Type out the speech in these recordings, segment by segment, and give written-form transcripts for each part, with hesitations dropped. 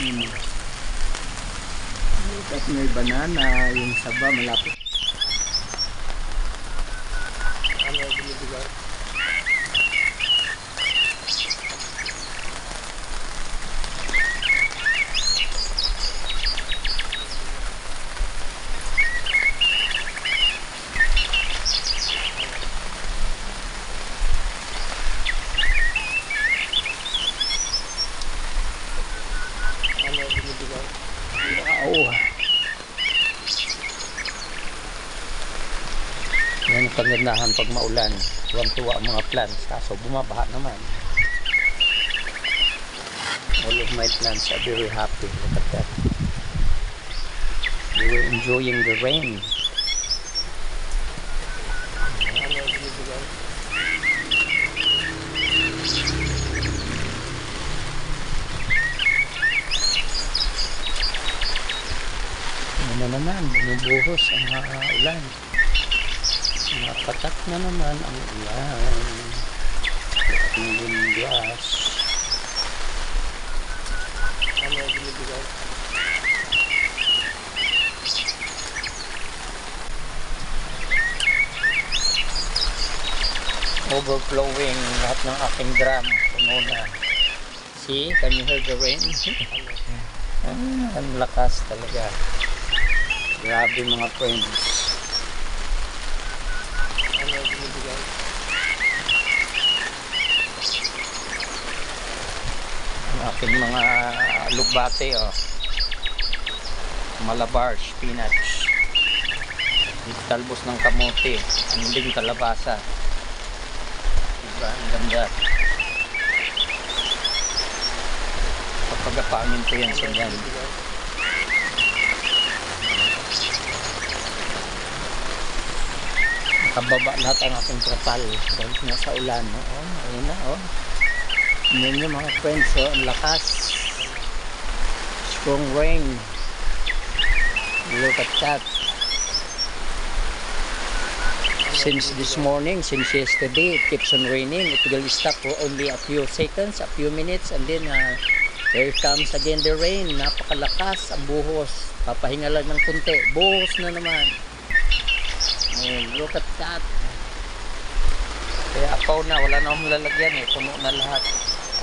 At may banana, yung saba malapit. Ano binibigay? Wow! Yan ang kagandahan pag maulan. Tuwang-tuwa ang mga plants. Kaso bumabaha naman. All of my plants are very happy. Look at that. They were enjoying the rain. Ano naman, binubuhos ang ulan. Patak na naman ang ulan. Ang lindas. Ano binibigay? Overflowing lahat ng aking drum. Puno na. See? Can you hear the rain? Ang lakas talaga. Grabe mga friends. Ano binibigay? Ang aking mga lugbate, oh. Malabar, spinach. Talbos ng kamote. Ang ding kalabasa. Diba? Ang ganda. Pagpagapangin ko yan sa yan. Nakababa lahat ang aking trapal dahil nasa ulan. Oh, ayun na, oh. Yan yung mga friends, oh, ang lakas. Strong rain. Look at that. Since this morning, since yesterday, it keeps on raining. It will stop for only a few seconds, a few minutes, and then here comes again the rain. Napakalakas ang buhos. Papahinga lang ng kunti. Buhos na naman. Oh, look at that. Kaya apaw na, wala na akong lalagyan eh. Puno na lahat.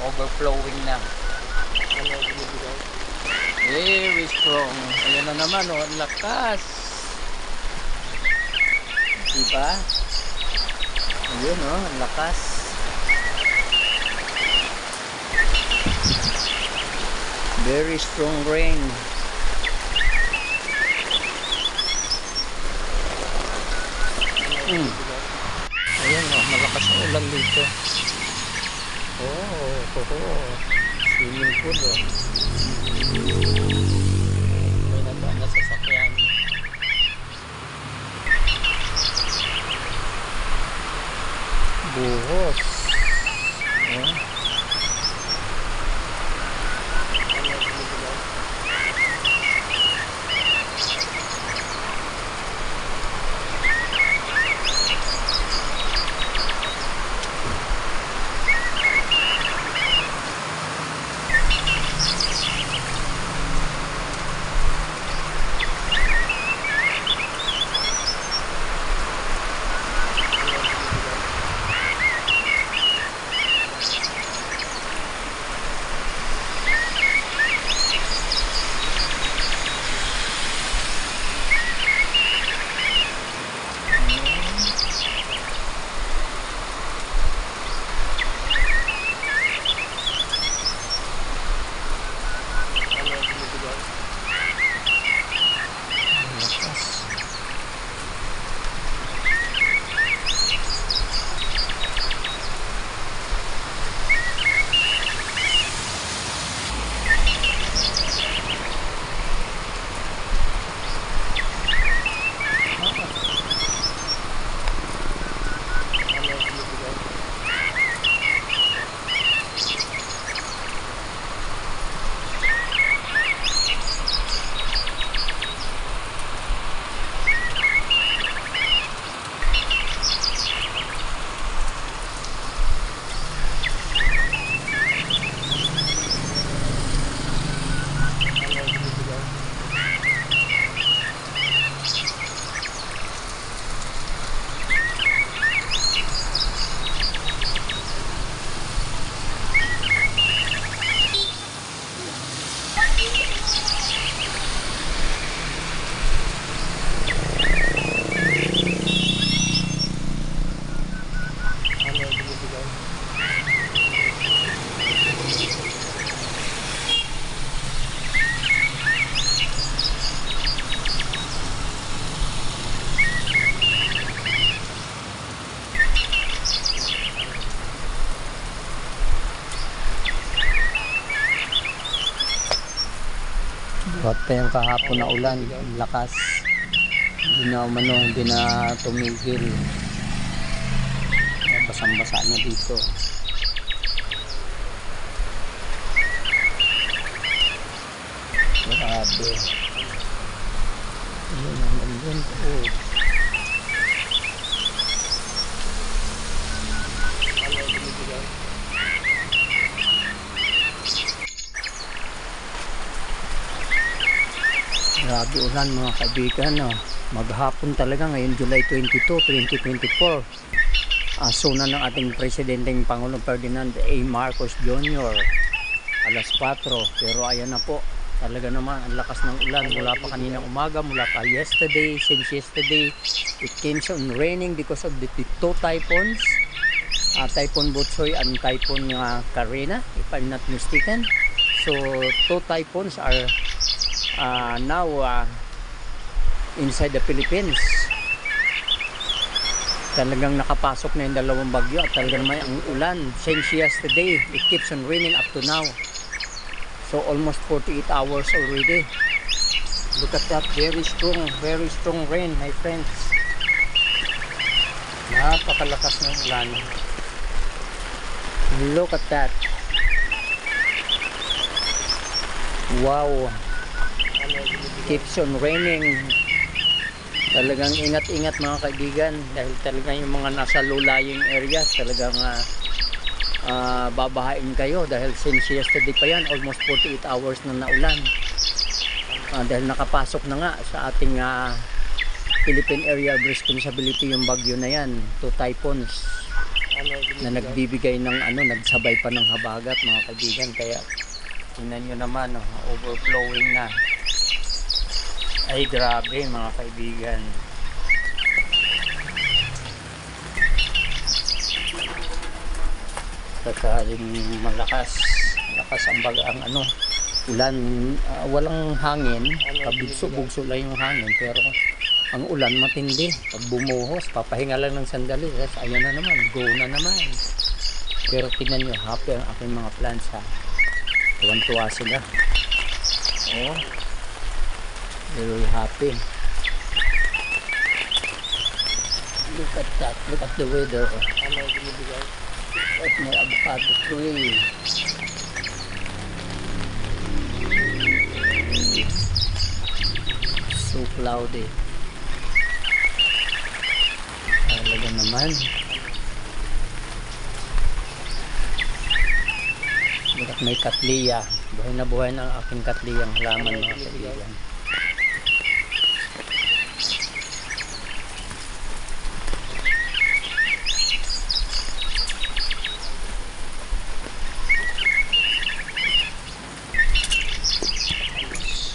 Overflowing na. Very strong. Ayan na naman, oh, ang lakas. Diba? Ayun, oh, ang lakas. Very strong rain. Ayan, oh, malakas ang ulan dito. Oh, swimming pool, oh. May nandaan na sasakyan. Buhos. Oh. Buhat pa yung kahapon na ulan, ang lakas. Hindi na tumigil. Basang-basa na dito. Grabe. Ayun. Oh. Grabe ulan mga kaibigan, no? Maghapon talaga ngayon July 22, 2024. Aso na ng ating presidenteng Pangulong Ferdinand A. Marcos Jr. alas 4, pero ayan na po, talaga naman ang lakas ng ulan mula pa kaninang umaga, mula pa yesterday. Since yesterday it keeps on raining because of the two typhoons, Typhoon Butsoy and Typhoon Karina, if I'm not mistaken. So two typhoons are now inside the Philippines. Talagang nakapasok na yung dalawang bagyo at talagang may ang ulan since yesterday. It keeps on raining up to now, so almost 48 hours already. Look at that, very strong rain, my friends. Napakalakas ng ulan. Look at that. Wow, keeps on raining. Talagang ingat-ingat mga kaibigan, dahil talagang yung mga nasa low-lying areas talagang babahain kayo, dahil since yesterday pa yan, almost 48 hours na naulan. Dahil nakapasok na nga sa ating Philippine Area of Responsibility yung bagyo na yan, two typhoons na nagbibigay ng nagsabay pa ng habagat mga kaibigan. Kaya tingnan nyo naman, overflowing na. Ay grabe mga kaibigan. Kakaling malakas ang ulan. Walang hangin, kabugso-bugso lang yung hangin, pero ang ulan matindi. Pag bumuhos, papahinga lang ng sandali, ayan na naman, go na naman. Pero tingnan nyo, happy ang aking mga plants, ha. Tuwan-tuwa sila. Oh, very happy. Look at that. Look at the weather. At may avocado tree. So cloudy. Talaga naman. Look at may katliya. Buhay na buhay na ang aking katliyang halaman mga kaibigan.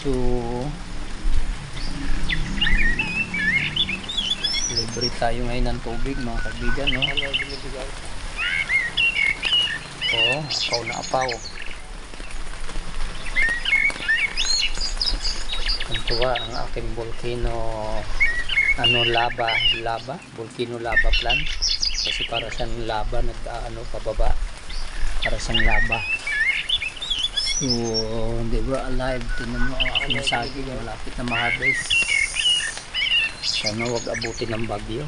So libre tayo ngayon ng tubig mga kaibigan, no? Oh, apaw na apaw. Tuwa ang aking volcano volcano lava plant, kasi para siyang lava pababa, para siyang lava. So they were alive. Tingnan mo ang aking saging, malapit na ma-harvest. Sana wag abutin ng bagyo.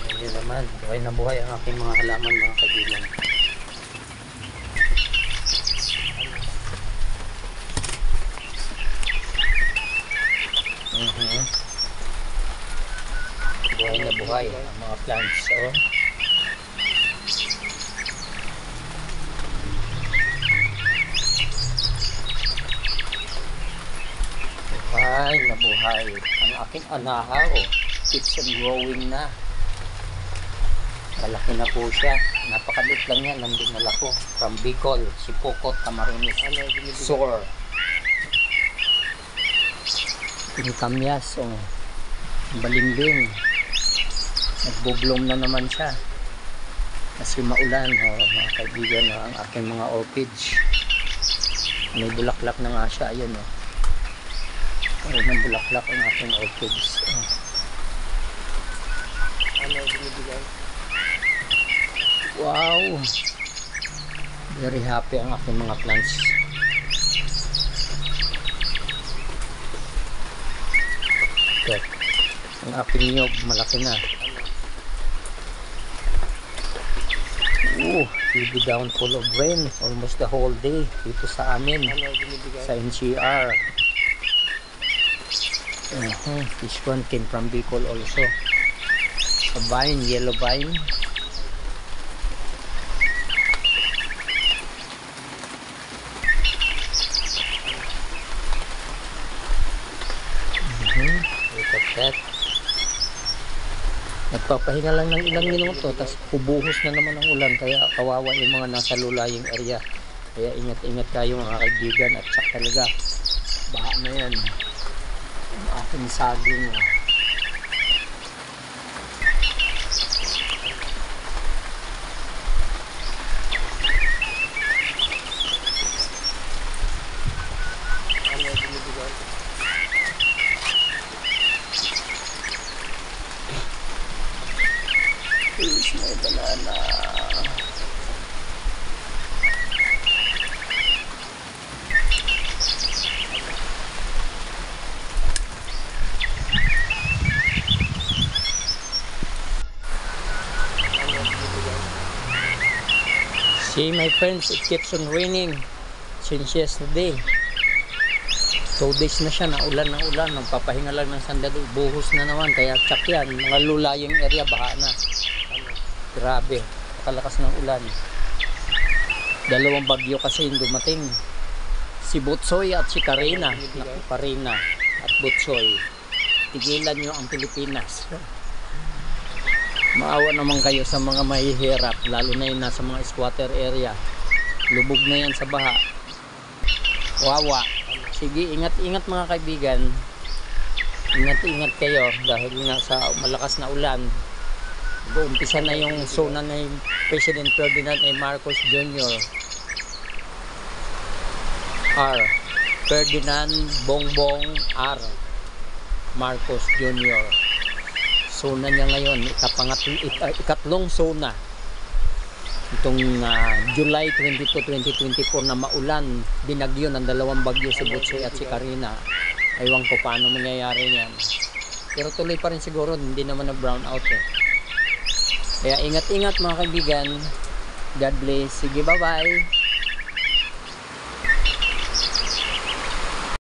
Hindi naman, buhay na buhay ang aking mga halaman mga kaibigan. Buhay na buhay ang mga plants. Oh. Buhay na buhay ang aking anahaw. Keeps on growing na. Malaki na po siya. Napakalit lang yan. Nandinala ko from Bicol, Sipocot, Camarines Sur. Kamyas, balimbing, nagbo-bloom na naman siya kasi maulan, mga kaibigan, ang aking mga orchids may bulaklak na nga siya. Ayun, karoon ng bulaklak ang aking orchids. Wow, Very happy ang aking mga plants. Okay. Ang aking niyog malaki na. Heavy downfall of rain almost the whole day dito sa amin sa NCR. This one came from Bicol also. A vine, yellow vine. Look at that. Nagpapahinga lang ng ilang minuto, tapos pubuhos na naman ang ulan, kaya kawawa yung mga nasa lulaying area. Kaya ingat-ingat kayo mga kaibigan, at saka talaga baha na yan ang ating saging. Here's my banana. See my friends, it keeps on raining since yesterday. 2 days na siya, naulan na ulan. Nagpapahinga lang ng sandali, buhos na naman. Kaya tsak yan, mga lulaying area baha na. Grabe, kalakas ng ulan. 2 bagyo kasi yung dumating. Si Butsoy at si Karina. Naku, Karina at Butsoy, tigilan nyo ang Pilipinas. Maawa naman kayo sa mga mahihirap, lalo na yung nasa mga squatter area. Lubog na yan sa baha. Wawa. Sige, ingat-ingat mga kaibigan. Ingat-ingat kayo dahil nga sa malakas na ulan. Umpisa na yung zona ni President Ferdinand A. Marcos Jr. R. Ferdinand Bongbong R. Marcos Jr. Zona niya ngayon, ikatlong zona. Itong July 22, 2024 na maulan, binagyo ng 2 bagyo si Butsoy at si Karina. Ewan ko paano mangyayari niyan. Pero tuloy pa rin siguro, hindi naman na brown out eh. Kaya ingat-ingat mga kaibigan. God bless. Sige, bye-bye.